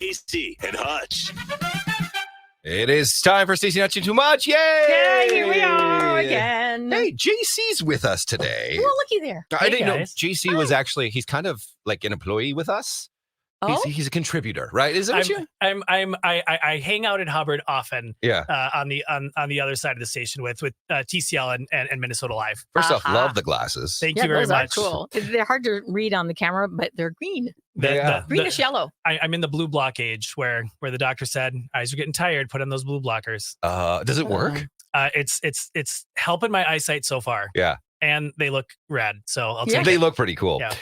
Staci and Hutch. It is time for Staci Not Too Much. Yay! Yeah, here we are again. Hey, JC's with us today. Well, looky there. I didn't know JC was actually, he's kind of like an employee with us. Oh? He's a contributor, right? Isn't it? I hang out in Hubbard often. Yeah. On the other side of the station with TCL and Minnesota Live. First off, love the glasses. Thank you very those much. Are cool. They're hard to read on the camera, but they're green. Greenish yellow. I'm in the blue block age where the doctor said eyes are getting tired. Put on those blue blockers. Does it work? It's helping my eyesight so far. Yeah. And they look rad, so I'll take They it. look pretty cool. Yeah.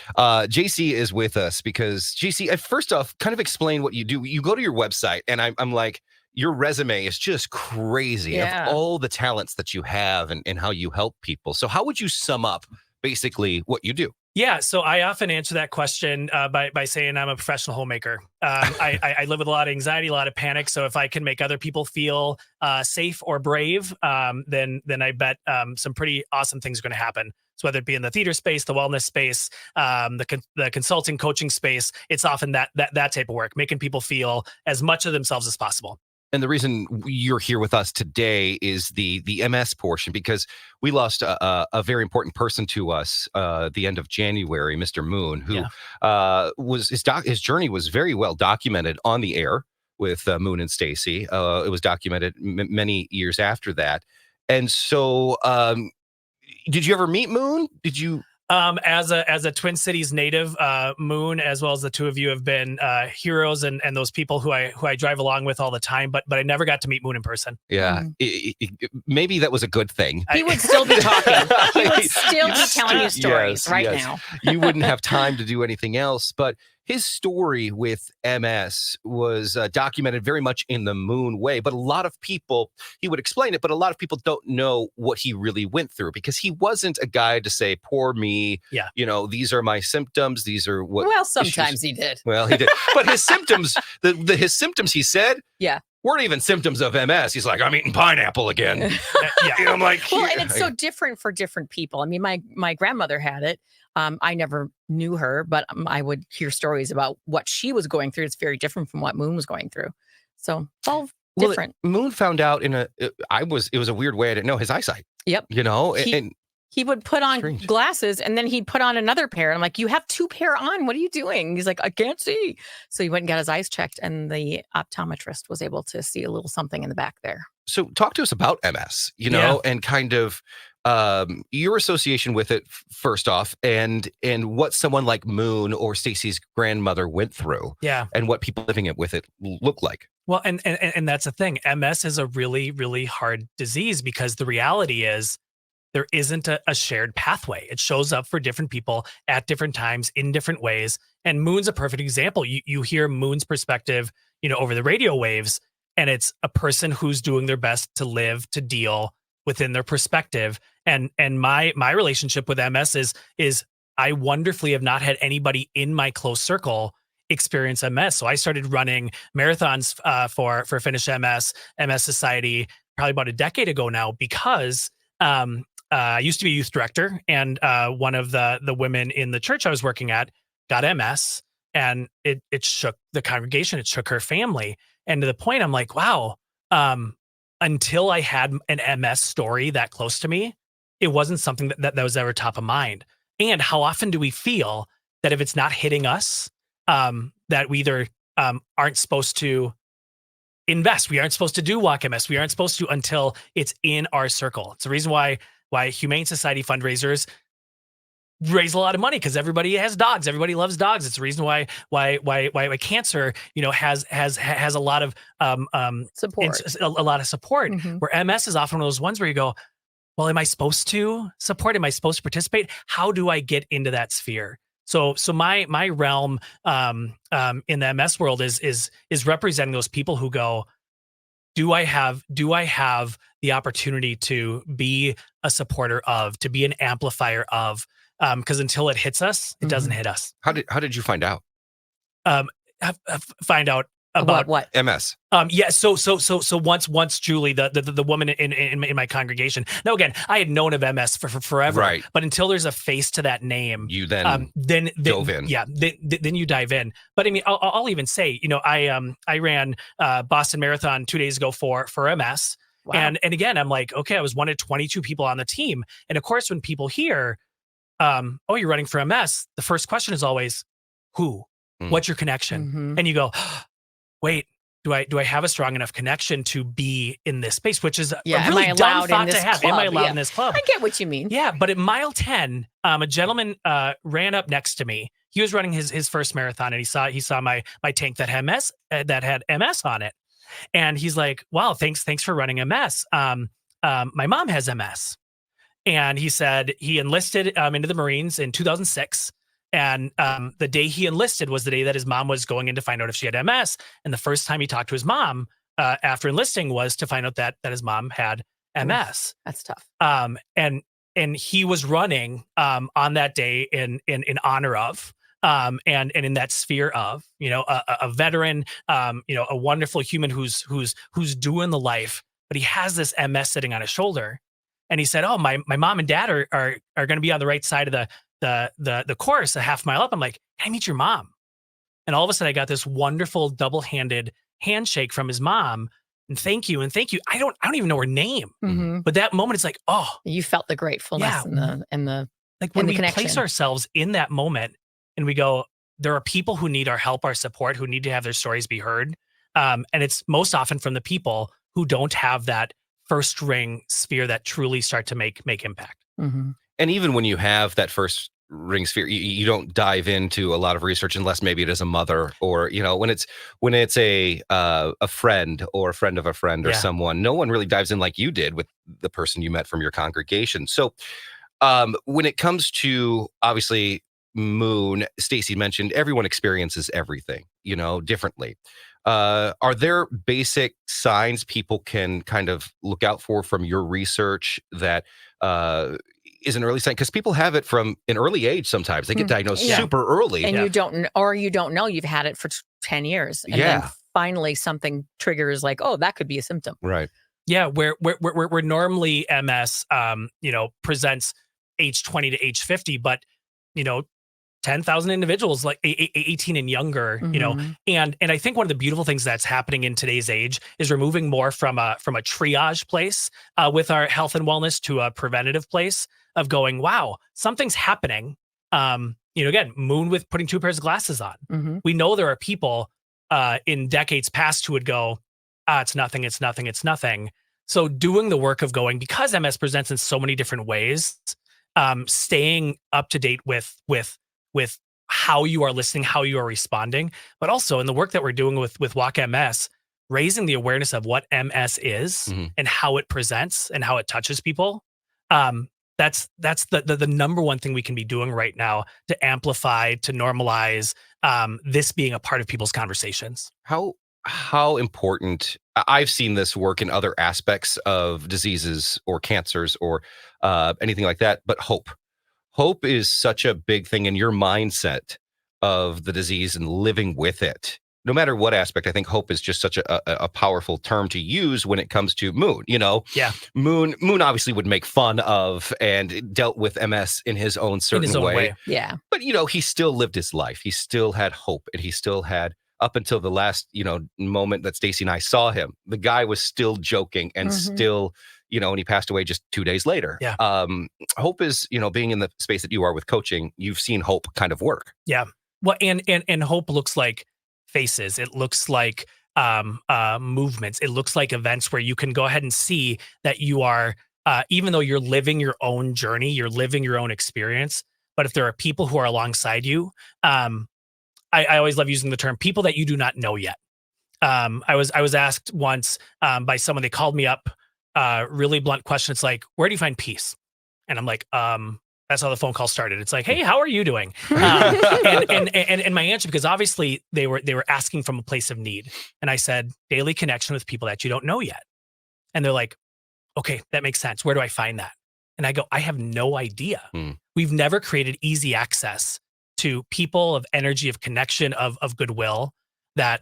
JC is with us because JC, first off, kind of explain what you do. You go to your website, and I'm like, your resume is just crazy of all the talents that you have and how you help people. So how would you sum up basically what you do? Yeah, so I often answer that question by saying I'm a professional homemaker. I live with a lot of anxiety, a lot of panic. So if I can make other people feel safe or brave, then I bet some pretty awesome things are going to happen. So whether it be in the theater space, the wellness space, the consulting, coaching space, it's often that type of work, making people feel as much of themselves as possible. And the reason you're here with us today is the MS portion, because we lost a very important person to us the end of January, Mr. Moon, who was his journey was very well documented on the air with Moon and Staci. It was documented many years after that. And so did you ever meet Moon? Did you? As a Twin Cities native, Moon, as well as the two of you have been heroes and those people who I drive along with all the time, but I never got to meet Moon in person. Yeah. Maybe that was a good thing. He would still be talking. He would still be telling you stories now. You wouldn't have time to do anything else, but his story with MS was documented very much in the Moon way, but a lot of people, he would explain it, but a lot of people don't know what he really went through, because he wasn't a guy to say, poor me, these are my symptoms, these are what. Well, sometimes he did. Well, he did. But his symptoms, his symptoms, he said, weren't even symptoms of MS. He's like, I'm eating pineapple again. I'm like, well, and it's so different for different people. I mean, my grandmother had it. I never knew her, but I would hear stories about what she was going through. It's very different from what Moon was going through. So it's all different. Moon found out it was a weird way. I didn't know his eyesight. Yep. He would put on glasses and then he'd put on another pair. I'm like, you have two pair on. What are you doing? He's like, I can't see. So he went and got his eyes checked, and the optometrist was able to see a little something in the back there. So talk to us about MS, and kind of your association with it first off, and what someone like Moon or Staci's grandmother went through, and what people living with it look like. Well, and that's the thing. MS is a really, really hard disease, because the reality is there isn't a shared pathway. It shows up for different people at different times in different ways. And Moon's a perfect example. You hear Moon's perspective, over the radio waves, and it's a person who's doing their best to live, to deal within their perspective. And my relationship with MS is I wonderfully have not had anybody in my close circle experience MS. So I started running marathons for Finish MS Society probably about a decade ago now, because I used to be a youth director, and one of the women in the church I was working at got MS, and it shook the congregation. It shook her family. And to the point, I'm like, wow, until I had an MS story that close to me, it wasn't something that was ever top of mind. And how often do we feel that if it's not hitting us, that we either aren't supposed to invest, we aren't supposed to do Walk MS, we aren't supposed to until it's in our circle. It's the reason why Humane Society fundraisers raise a lot of money, because everybody has dogs. Everybody loves dogs. It's the reason why cancer, has a lot of support, a lot of support. Mm-hmm. Where MS is often one of those ones where you go, well, am I supposed to support? Am I supposed to participate? How do I get into that sphere? So my realm in the MS world is representing those people who go, do I have the opportunity to be a supporter of, to be an amplifier of? Because until it hits us, it doesn't hit us. How did you find out? Find out about what? MS. Yeah. So once Julie, the woman in my congregation. Now again, I had known of MS for forever, Right. but until there's a face to that name, You then dove in. Yeah. Then you dive in. But I mean, I'll even say, I ran Boston Marathon 2 days ago for MS. Wow. And again, I'm like, okay, I was one of 22 people on the team. And of course, when people hear, oh, you're running for MS, the first question is always, who? What's your connection? And you go, wait, do I have a strong enough connection to be in this space? Which is a really dumb thought to have. Am I allowed in this club? I get what you mean. Yeah, but at mile 10, a gentleman ran up next to me. He was running his first marathon, and he saw my tank that had MS on it, and he's like, "Wow, thanks for running MS. My mom has MS," and he said he enlisted into the Marines in 2006. And the day he enlisted was the day that his mom was going in to find out if she had MS. And the first time he talked to his mom after enlisting was to find out that his mom had MS. That's tough. And he was running on that day in honor of and in that sphere of, a veteran, a wonderful human who's doing the life, but he has this MS sitting on his shoulder. And he said, "Oh, my mom and dad are going to be on the right side of the course a half mile up." I'm like, "Can I meet your mom?" And all of a sudden I got this wonderful double-handed handshake from his mom. And thank you. I don't even know her name. But that moment, it's like, oh, you felt the gratefulness and the like when we connection. place ourselves in that moment and we go, there are people who need our help, our support, who need to have their stories be heard. And it's most often from the people who don't have that first ring sphere that truly start to make impact. And even when you have that first ring sphere, you don't dive into a lot of research unless maybe it is a mother, or when it's a friend or a friend of a friend or someone. No one really dives in like you did with the person you met from your congregation. So when it comes to, obviously, Moon, Staci mentioned everyone experiences everything differently. Are there basic signs people can kind of look out for from your research that is an early sign? Because people have it from an early age. Sometimes they get diagnosed super early, and you don't know you've had it for 10 years, and then finally something triggers like, oh, that could be a symptom, right? Yeah, where normally MS presents age 20 to age 50, but 10,000 individuals like 18 and younger, and I think one of the beautiful things that's happening in today's age is we're moving more from a triage place with our health and wellness to a preventative place of going, wow, something's happening. Again, Moon with putting 2 pairs of glasses on. We know there are people in decades past who would go, it's nothing, it's nothing, it's nothing. So doing the work of going, because MS presents in so many different ways, staying up to date with how you are listening, how you are responding, but also in the work that we're doing with Walk MS, raising the awareness of what MS is and how it presents and how it touches people. That's the number one thing we can be doing right now to amplify, to normalize this being a part of people's conversations. How important, I've seen this work in other aspects of diseases or cancers or anything like that, but hope is such a big thing in your mindset of the disease and living with it. No matter what aspect, I think hope is just such a powerful term to use when it comes to Moon. Yeah. Moon obviously would make fun of and dealt with MS in his own certain way. Yeah. But, he still lived his life. He still had hope, and he still had, up until the last, moment that Staci and I saw him, the guy was still joking and still, and he passed away just 2 days later. Yeah. Hope is, being in the space that you are with coaching, you've seen hope kind of work. Yeah. Well, and hope looks like faces. It looks like movements. It looks like events where you can go ahead and see that you are, even though you're living your own journey, you're living your own experience. But if there are people who are alongside you, I always love using the term people that you do not know yet. I was asked once by someone, they called me up, really blunt question. It's like, where do you find peace? And I'm like, that's how the phone call started. It's like, hey, how are you doing? And my answer, because obviously they were asking from a place of need. And I said, daily connection with people that you don't know yet. And they're like, okay, that makes sense. Where do I find that? And I go, I have no idea. We've never created easy access to people of energy, of connection, of goodwill that,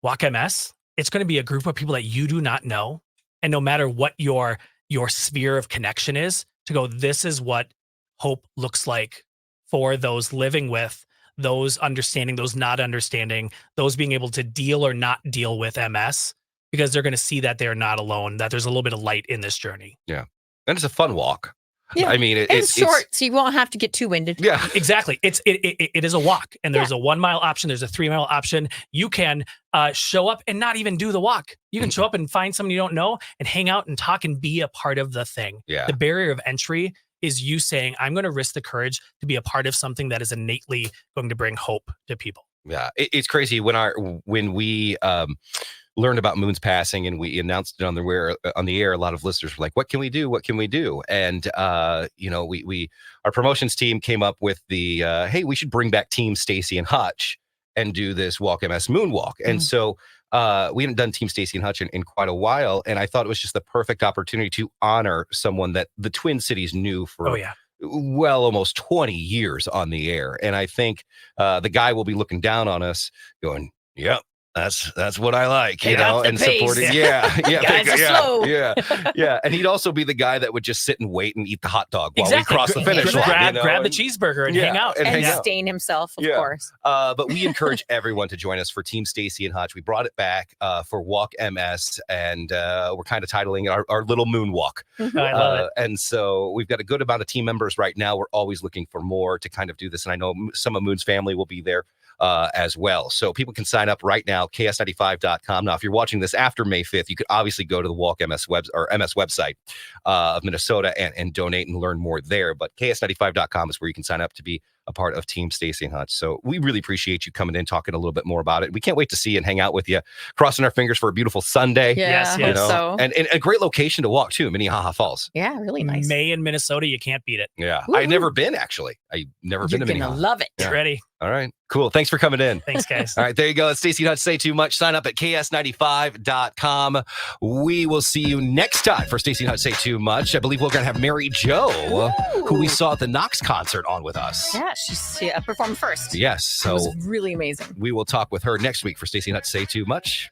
Walk MS, it's going to be a group of people that you do not know. And no matter what your sphere of connection is, to go, this is what hope looks like for those living with, those understanding, those not understanding, those being able to deal or not deal with MS, because they're going to see that they're not alone, that there's a little bit of light in this journey. Yeah. And it's a fun walk. Yeah. I mean, it's short, so you won't have to get too winded. Yeah, exactly. It is a walk, and there's a 1 mile option. There's a 3 mile option. You can show up and not even do the walk. You can show up and find someone you don't know and hang out and talk and be a part of the thing. Yeah. The barrier of entry is you saying, I'm going to risk the courage to be a part of something that is innately going to bring hope to people. Yeah. It's crazy when we learned about Moon's passing and we announced it on the air, a lot of listeners were like, what can we do? What can we do? And, our promotions team came up with the, hey, we should bring back Team Staci and Hutch and do this Walk MS Moonwalk. And so we hadn't done Team Staci and Hutch in quite a while. And I thought it was just the perfect opportunity to honor someone that the Twin Cities knew for almost 20 years on the air. And I think the guy will be looking down on us going, yep. That's what I like, you know, and supporting. Yeah. And he'd also be the guy that would just sit and wait and eat the hot dog while we cross the finish line. Grab the cheeseburger and hang out. And stain himself, of course. But we encourage everyone to join us for Team Staci and Hutch. We brought it back for Walk MS, and we're kind of titling it our little moonwalk. I love it. And so we've got a good amount of team members right now. We're always looking for more to kind of do this. And I know some of Moon's family will be there as well. So people can sign up right now, ks95.com. Now, if you're watching this after May 5th, you could obviously go to the Walk MS MS website of Minnesota and donate and learn more there. But ks95.com is where you can sign up to be a part of Team Staci and Hutch. So we really appreciate you coming in, talking a little bit more about it. We can't wait to see you and hang out with you, crossing our fingers for a beautiful Sunday. Yeah, yes. So. And a great location to walk too, Minnehaha Falls. Yeah, really nice. May in Minnesota, you can't beat it. Yeah. Woo-hoo. I've never been, actually. I've never been to Minnehaha. You're going to love it. Get ready. All right. Cool. Thanks for coming in. Thanks, guys. All right. There you go. It's Staci Hutch. Say Too Much. Sign up at ks95.com. We will see you next time for Staci Hutch. Say Too Much. I believe we're going to have Mary Jo, who we saw at the Knox concert, on with us. Yeah, she performed first. Yes. So it was really amazing. We will talk with her next week for Staci Hutch. Say Too Much.